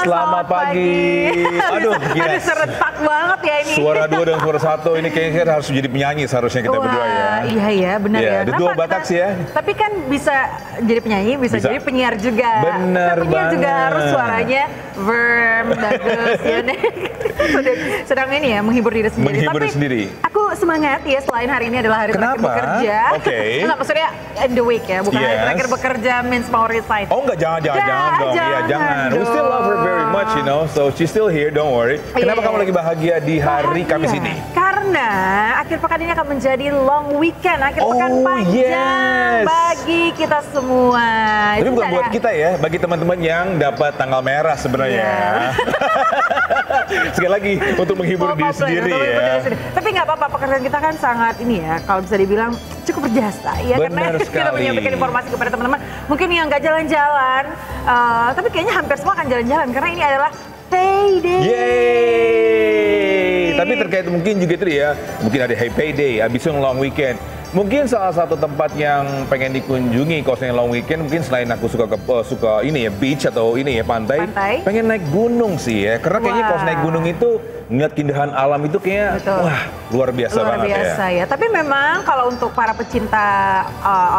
selamat pagi. Aduh, Aduh, serentak banget ya ini. Suara dua dan suara satu ini kayaknya harus jadi penyanyi seharusnya kita berdua ya. Iya ya, benar ya. The duo Batak sih ya. Tapi kan bisa jadi penyanyi, bisa jadi penyiar juga. Bener penyiar banget. juga harus suaranya firm, bagus ya. Sedang ini ya, menghibur diri sendiri. Menghibur Tapi sendiri. aku semangat ya, selain hari ini adalah hari terakhir bekerja. Oke. Enggak, maksudnya in the week ya, bukan hari terakhir bekerja means mau resign. Oh enggak, jangan dong. Iya, jangan. We still love her very much, you know. So she's still here, don't worry. Kenapa kamu lagi bahagia di hari Kamis ini? Karena akhir pekan ini akan menjadi long weekend, akhir pekan panjang bagi kita semua. Tapi bukan buat kita ya, bagi teman-teman yang dapat tanggal merah sebenarnya. Sekali lagi untuk menghibur diri sendiri ya. Tapi nggak apa-apa, pekerjaan kita kan sangat ini ya, kalau bisa dibilang cukup berjasa ya. Benar karena sekali. Kita menyampaikan informasi kepada teman-teman. Mungkin yang nggak jalan-jalan, tapi kayaknya hampir semua akan jalan-jalan karena ini adalah payday. Yeay! Tapi terkait mungkin juga itu ya, mungkin ada payday, habis itu long weekend. Mungkin salah satu tempat yang pengen dikunjungi kalau saya long weekend, mungkin selain aku suka ini ya beach atau ini ya pantai, pengen naik gunung sih ya. Karena kayaknya kalau naik gunung itu ngeliat keindahan alam itu kayaknya wah luar biasa banget ya. Tapi memang kalau untuk para pecinta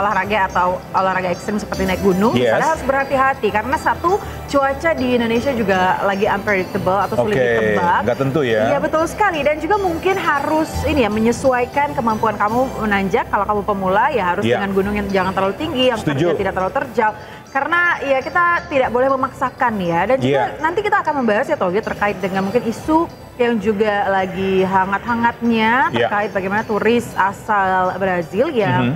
olahraga atau olahraga ekstrim seperti naik gunung, misalnya harus berhati-hati karena satu, cuaca di Indonesia juga lagi unpredictable atau sulit ditebak. Nggak tentu ya. Iya betul sekali, dan juga mungkin harus ini ya menyesuaikan kemampuan kamu menanjak. Kalau kamu pemula ya harus dengan gunung yang jangan terlalu tinggi, yang tidak terlalu terjal. Karena ya kita tidak boleh memaksakan ya. Dan juga nanti kita akan membahas ya Togi terkait dengan mungkin isu yang juga lagi hangat-hangatnya terkait bagaimana turis asal Brazil yang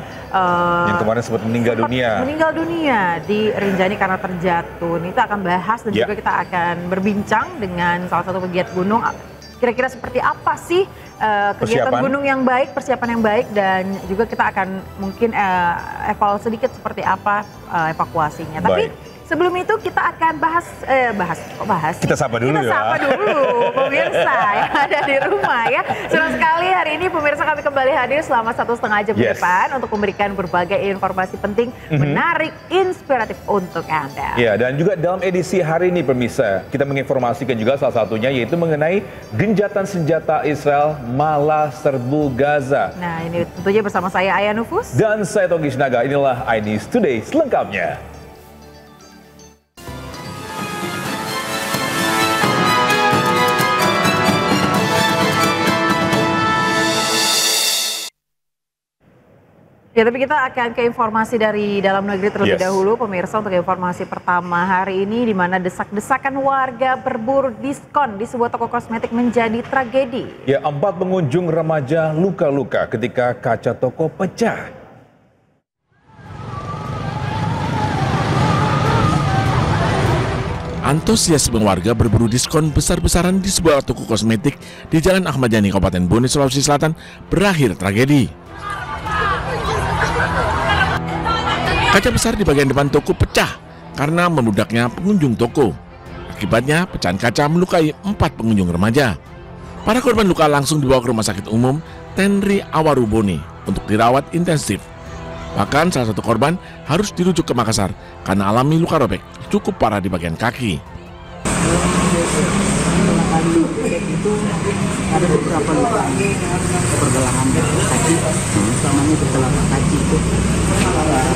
kemarin sempat meninggal dunia di Rinjani karena terjatuh. Ini kita akan bahas dan juga kita akan berbincang dengan salah satu pegiat gunung. Kira-kira seperti apa sih kegiatan gunung yang baik, persiapan yang baik, dan juga kita akan mungkin evaluasi sedikit seperti apa evakuasinya. Tapi sebelum itu kita akan bahas. Kita sapa dulu pemirsa yang ada di rumah ya. Senang sekali hari ini pemirsa kami kembali hadir selama 1,5 jam ke depan untuk memberikan berbagai informasi penting, menarik, inspiratif untuk Anda. Ya, dan juga dalam edisi hari ini pemirsa, kita menginformasikan juga salah satunya yaitu mengenai genjatan senjata Israel malah serbu Gaza. Nah, ini tentunya bersama saya Aya Nufus dan saya Togi Sinaga. Inilah iNews Today selengkapnya. Ya, tapi kita akan ke informasi dari dalam negeri terlebih dahulu, pemirsa. Untuk informasi pertama hari ini, di mana desak-desakan warga berburu diskon di sebuah toko kosmetik menjadi tragedi. Ya, 4 pengunjung remaja luka-luka ketika kaca toko pecah. Antusiasme warga berburu diskon besar-besaran di sebuah toko kosmetik di Jalan Ahmad Yani, Kabupaten Bone, Sulawesi Selatan berakhir tragedi. Kaca besar di bagian depan toko pecah karena membludaknya pengunjung toko. Akibatnya pecahan kaca melukai 4 pengunjung remaja. Para korban luka langsung dibawa ke Rumah Sakit Umum Tenri Awarubone untuk dirawat intensif. Bahkan salah satu korban harus dirujuk ke Makassar karena alami luka robek cukup parah di bagian kaki. Itu ada beberapa luka pergelangan kaki, utamanya pergelangan kaki itu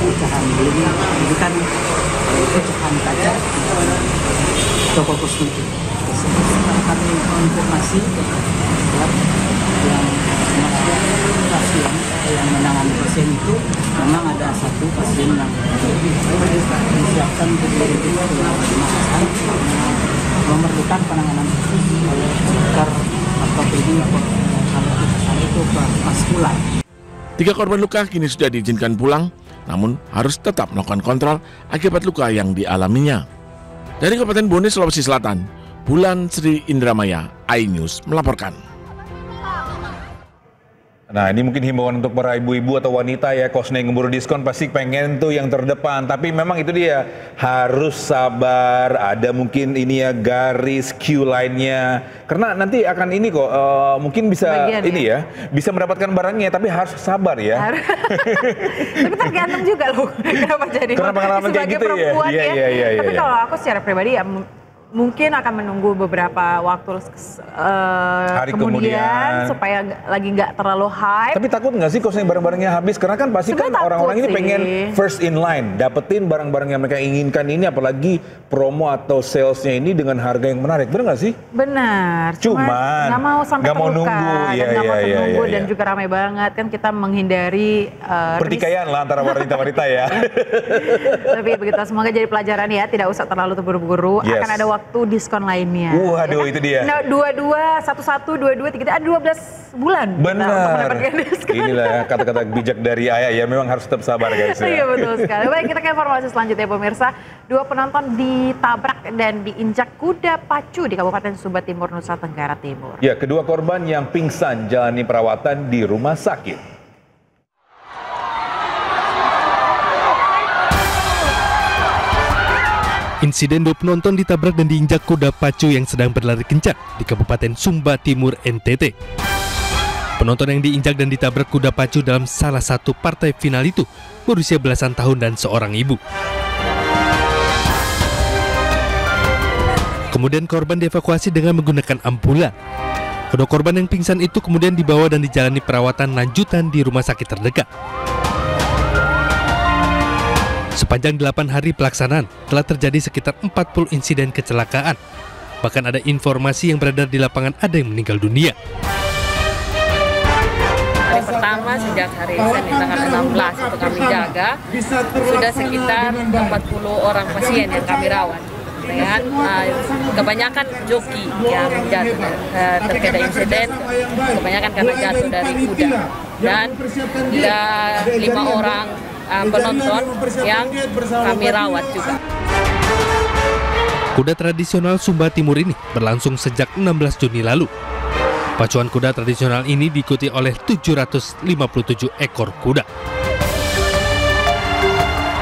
pecahan belumnya, itu kan pecahan kaca toko kosmetik. Kami informasi yang pasien yang menangani pasien itu memang ada satu pasien yang disiapkan untuk dirujuk ke Makassar memerlukan penanganan khusus oleh dokter ortopedi itu vaskular. 3 korban luka kini sudah diizinkan pulang, namun harus tetap melakukan kontrol akibat luka yang dialaminya. Dari Kabupaten Bone, Sulawesi Selatan, Bulan Sri Indramaya, iNews melaporkan. Nah, ini mungkin himbauan untuk para ibu-ibu atau wanita ya, kalau seneng ngeburu diskon pasti pengen tuh yang terdepan. Tapi memang itu dia, harus sabar, ada mungkin ini ya garis queue line-nya. Karena nanti akan ini kok, mungkin bisa bisa mendapatkan barangnya, tapi harus sabar ya. Tapi tergantung juga loh, kenapa jadi karena pengalaman kayak gitu ya. Tapi kalau aku secara pribadi ya, mungkin akan menunggu beberapa waktu hari kemudian supaya lagi nggak terlalu hype. Tapi takut nggak sih kalau barang-barangnya habis? Karena kan pasti kan orang-orang ini pengen first in line, dapetin barang-barang yang mereka inginkan ini, apalagi promo atau salesnya ini dengan harga yang menarik. Benar nggak sih? Benar. Cuman nggak mau sampai nggak mau nunggu, dan juga ramai banget kan, kita menghindari pertikaian lah antara wanita-wanita ya. Tapi begitu, semoga jadi pelajaran ya, tidak usah terlalu terburu-buru. Akan ada waktu diskon lainnya. Waduh, ya kan? itu dia. Nah, 22, 11, 22, 3, ada 12 bulan. Benar. Untuk mendapatkan diskon. Inilah kata-kata bijak dari Ayah ya, memang harus tetap sabar guys ya. Iya betul sekali. Baik, kita ke informasi selanjutnya pemirsa. 2 penonton ditabrak dan diinjak kuda pacu di Kabupaten Sumba Timur, Nusa Tenggara Timur. Ya, kedua korban yang pingsan jalani perawatan di rumah sakit. Insiden 2 penonton ditabrak dan diinjak kuda pacu yang sedang berlari kencang di Kabupaten Sumba Timur, NTT. Penonton yang diinjak dan ditabrak kuda pacu dalam salah satu partai final itu berusia belasan tahun dan seorang ibu. Kemudian korban dievakuasi dengan menggunakan ambulan. Kedua korban yang pingsan itu kemudian dibawa dan dijalani perawatan lanjutan di rumah sakit terdekat. Sepanjang 8 hari pelaksanaan, telah terjadi sekitar 40 insiden kecelakaan. Bahkan ada informasi yang beredar di lapangan ada yang meninggal dunia. Hari pertama sejak hari Senin tanggal 16 itu kami jaga, sudah sekitar 40 orang pasien yang kami rawat. Dan kebanyakan joki yang jatuh terkait insiden, kebanyakan karena jatuh dari kuda. Dan ada 5 orang penonton yang kami rawat juga. Kuda tradisional Sumba Timur ini berlangsung sejak 16 Juni lalu. Pacuan kuda tradisional ini diikuti oleh 757 ekor kuda.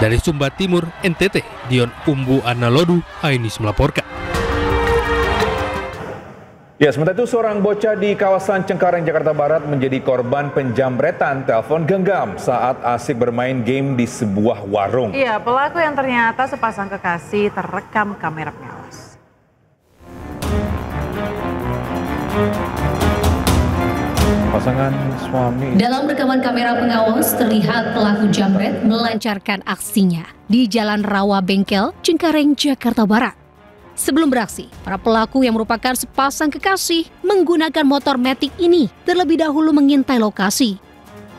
Dari Sumba Timur, NTT, Dion Umbu Analodu, Ainis melaporkan. Ya, sementara itu seorang bocah di kawasan Cengkareng, Jakarta Barat menjadi korban penjamretan telepon genggam saat asik bermain game di sebuah warung. Iya, pelaku yang ternyata sepasang kekasih terekam kamera pengawas. Pasangan suami. Dalam rekaman kamera pengawas terlihat pelaku jamret melancarkan aksinya di Jalan Rawa Bengkel, Cengkareng, Jakarta Barat. Sebelum beraksi, para pelaku yang merupakan sepasang kekasih menggunakan motor Matic ini terlebih dahulu mengintai lokasi.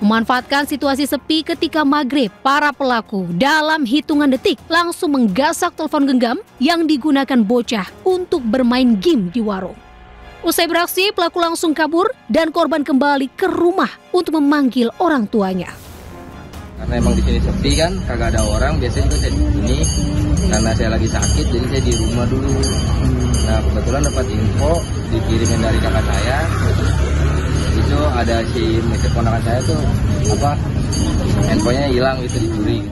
Memanfaatkan situasi sepi ketika maghrib, para pelaku dalam hitungan detik langsung menggasak telepon genggam yang digunakan bocah untuk bermain game di warung. Usai beraksi, pelaku langsung kabur dan korban kembali ke rumah untuk memanggil orang tuanya. Karena emang di sini sepi kan, kagak ada orang, biasanya juga saya di sini. Karena saya lagi sakit, jadi saya di rumah dulu. Nah, kebetulan dapat info dikirimin dari kakak saya. Itu ada si ponakan saya tuh handphonenya hilang gitu, dicuri.